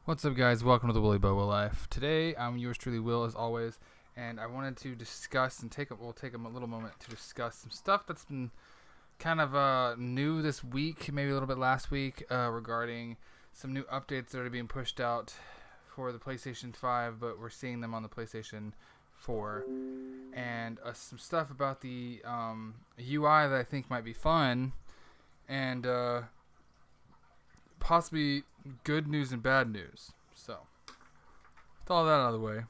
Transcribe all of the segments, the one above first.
What's up, guys? Welcome to the Willy Bobo Life. Today, I'm yours truly, Will, as always, and I wanted to discuss and we'll take a little moment to discuss some stuff that's been kind of new this week, maybe a little bit last week, regarding some new updates that are being pushed out for the PlayStation 5, but we're seeing them on the PlayStation 4, and some stuff about the UI that I think might be fun, and possibly good news and bad news. So, with all that out of the way,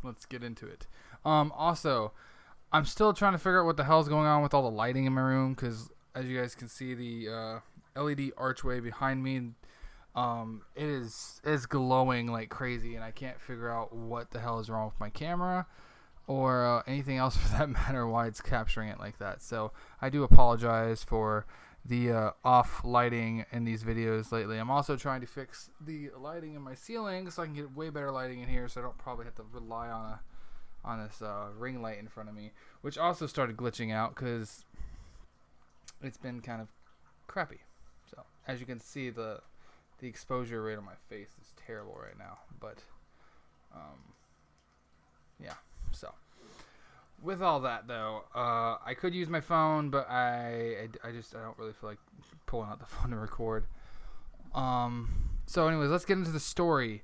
let's get into it. Also, I'm still trying to figure out what the hell's going on with all the lighting in my room, because as you guys can see, the LED archway behind me, it is glowing like crazy, and I can't figure out what the hell is wrong with my camera or anything else for that matter, why it's capturing it like that. So I do apologize for the off lighting in these videos lately. I'm also trying to fix the lighting in my ceiling so I can get way better lighting in here, so I don't probably have to rely on this ring light in front of me, which also started glitching out because it's been kind of crappy. So as you can see, the exposure rate on my face is terrible right now, but yeah. So with all that, though, I could use my phone, but I don't really feel like pulling out the phone to record. So anyways, let's get into the story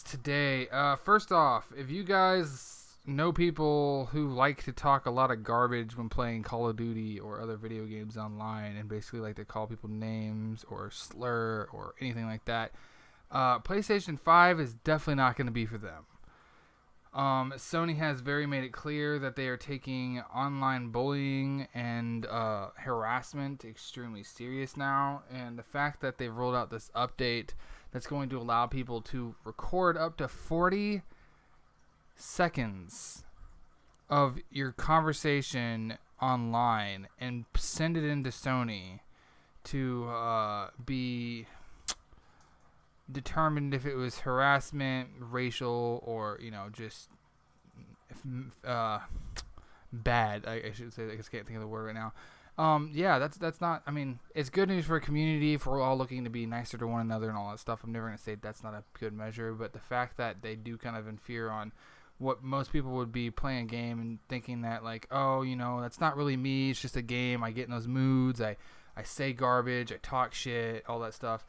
today. First off, if you guys know people who like to talk a lot of garbage when playing Call of Duty or other video games online, and basically like to call people names or slur or anything like that, PlayStation 5 is definitely not going to be for them. Sony has made it clear that they are taking online bullying and harassment extremely serious now, and the fact that they've rolled out this update that's going to allow people to record up to 40 seconds of your conversation online and send it into Sony to be determined if it was harassment, racial, or just bad. I should say. I just can't think of the word right now. Yeah, that's not. I mean, it's good news for a community if we're all looking to be nicer to one another and all that stuff. I'm never gonna say that's not a good measure, but the fact that they do kind of infer on what most people would be playing a game and thinking that, like, oh, that's not really me. It's just a game. I get in those moods. I say garbage. I talk shit. All that stuff.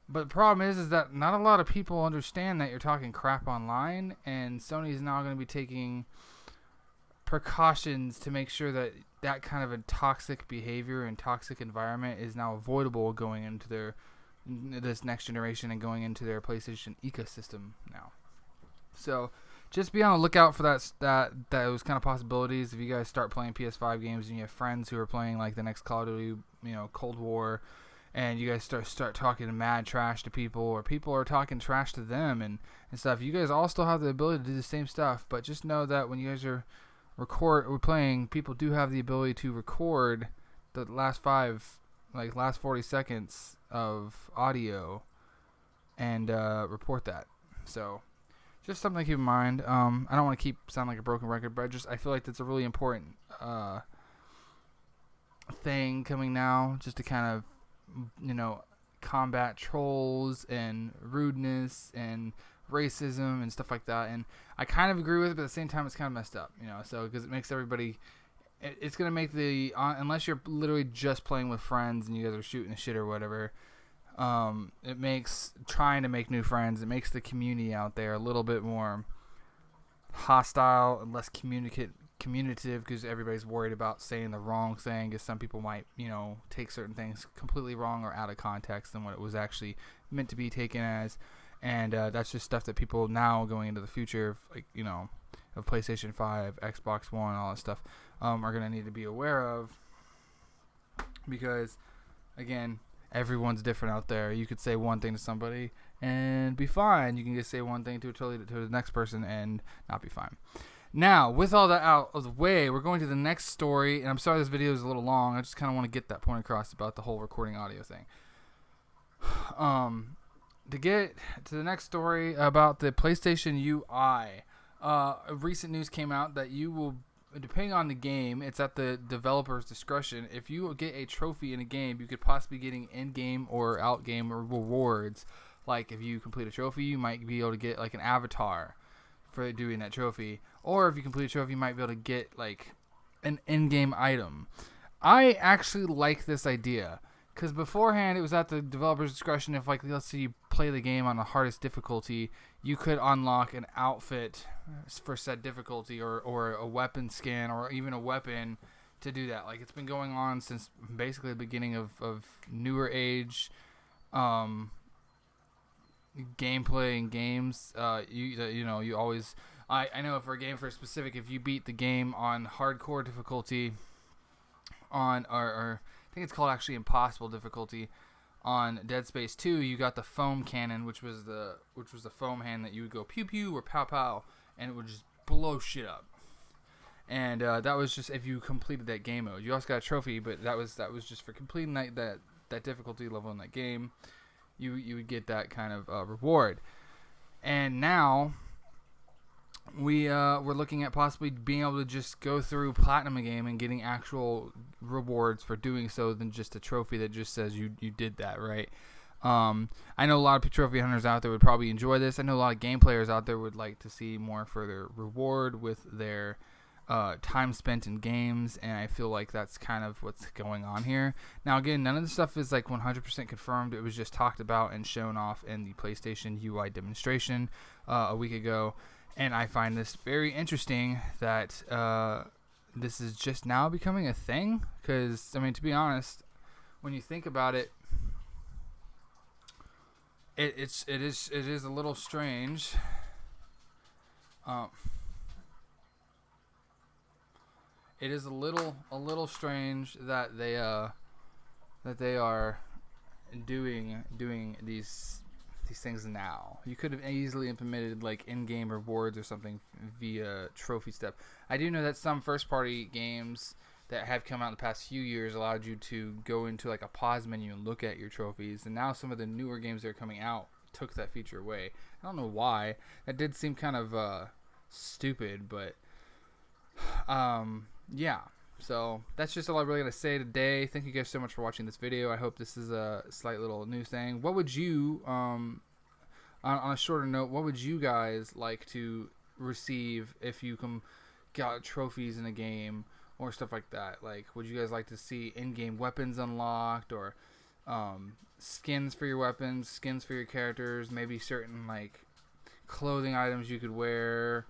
But the problem is that not a lot of people understand that you're talking crap online, and Sony's now going to be taking precautions to make sure that that kind of a toxic behavior and toxic environment is now avoidable going into this next generation and going into their PlayStation ecosystem now. So just be on the lookout for those kind of possibilities. If you guys start playing PS5 games and you have friends who are playing like the next Call of Duty, Cold War, and you guys start talking mad trash to people, or people are talking trash to them and stuff, you guys all still have the ability to do the same stuff, but just know that when you guys are playing, people do have the ability to record the last 40 seconds of audio and report that. So just something to keep in mind. I don't want to sound like a broken record, but I feel like that's a really important thing coming now, just to kind of combat trolls and rudeness and racism and stuff like that. And I kind of agree with it, but at the same time it's kind of messed up, so because it makes everybody, it's going to make unless you're literally just playing with friends and you guys are shooting the shit or whatever, it makes trying to make new friends, it makes the community out there a little bit more hostile and less communicative, because everybody's worried about saying the wrong thing, because some people might take certain things completely wrong or out of context than what it was actually meant to be taken as. And that's just stuff that people now going into the future of PlayStation 5, Xbox One, all that stuff, are going to need to be aware of, because again, everyone's different out there. You could say one thing to somebody and be fine. You can just say one thing to the next person and not be fine. Now, with all that out of the way, we're going to the next story, and I'm sorry this video is a little long. I just kind of want to get that point across about the whole recording audio thing. To get to the next story about the PlayStation UI, recent news came out that you will, depending on the game, it's at the developer's discretion. If you get a trophy in a game, you could possibly getting in-game or out-game rewards Like if you complete a trophy, you might be able to get like an avatar for doing that trophy, or if you complete a trophy, you might be able to get like an in-game item. I actually like this idea because beforehand it was at the developer's discretion. If, like, let's say you play the game on the hardest difficulty, you could unlock an outfit for said difficulty, or a weapon skin, or even a weapon to do that. Like, it's been going on since basically the beginning of newer age gameplay in games. You always, I know for a game for a specific, if you beat the game on hardcore difficulty, on or I think it's called actually impossible difficulty, on Dead Space 2, you got the foam cannon, which was the foam hand that you would go pew pew or pow pow, and it would just blow shit up. And that was just if you completed that game mode. You also got a trophy, but that was just for completing that difficulty level in that game. You would get that kind of reward. And now we're looking at possibly being able to just go through platinum a game and getting actual rewards for doing so than just a trophy that just says you did that, right? I know a lot of trophy hunters out there would probably enjoy this. I know a lot of game players out there would like to see more further reward with their time spent in games, and I feel like that's kind of what's going on here. Now, again, none of the stuff is like 100% confirmed. It was just talked about and shown off in the PlayStation UI demonstration a week ago, and I find this very interesting that this is just now becoming a thing. Because, I mean, to be honest, when you think about it, it is a little strange. It is a little strange that they are doing these things now. You could have easily implemented like in-game rewards or something via trophy step. I do know that some first-party games that have come out in the past few years allowed you to go into like a pause menu and look at your trophies, and now some of the newer games that are coming out took that feature away. I don't know why. That did seem kind of stupid, but yeah. So that's just all I really got to say today. Thank you guys so much for watching this video. I hope this is a slight little news thing. What would you, on a shorter note, what would you guys like to receive if you got trophies in a game or stuff like that? Like, would you guys like to see in-game weapons unlocked, or skins for your weapons, skins for your characters, maybe certain like clothing items you could wear,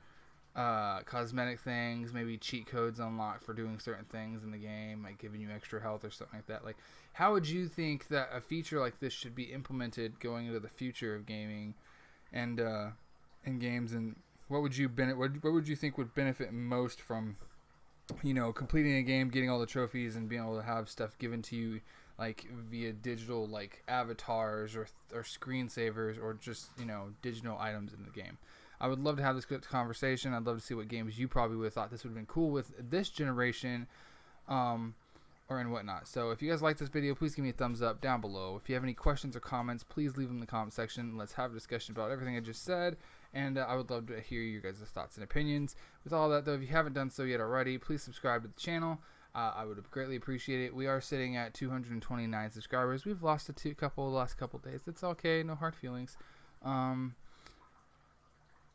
cosmetic things, maybe cheat codes unlocked for doing certain things in the game, like giving you extra health or something like that? Like, how would you think that a feature like this should be implemented going into the future of gaming and in games? And what would you think would benefit most from, completing a game, getting all the trophies, and being able to have stuff given to you like via digital, like avatars or screensavers, or just digital items in the game? I would love to have this conversation. I'd love to see what games you probably would have thought this would have been cool with this generation, or and whatnot. So if you guys like this video, please give me a thumbs up down below. If you have any questions or comments, please leave them in the comment section. Let's have a discussion about everything I just said, and I would love to hear your guys' thoughts and opinions. With all that, though, if you haven't done so yet already, please subscribe to the channel. I would greatly appreciate it. We are sitting at 229 subscribers. We've lost the last couple days. It's okay, no hard feelings.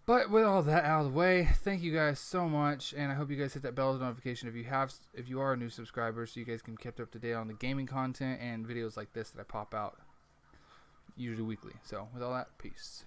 But with all that out of the way, thank you guys so much, and I hope you guys hit that bell notification if you are a new subscriber, so you guys can be kept up to date on the gaming content and videos like this that I pop out usually weekly. So with all that, peace.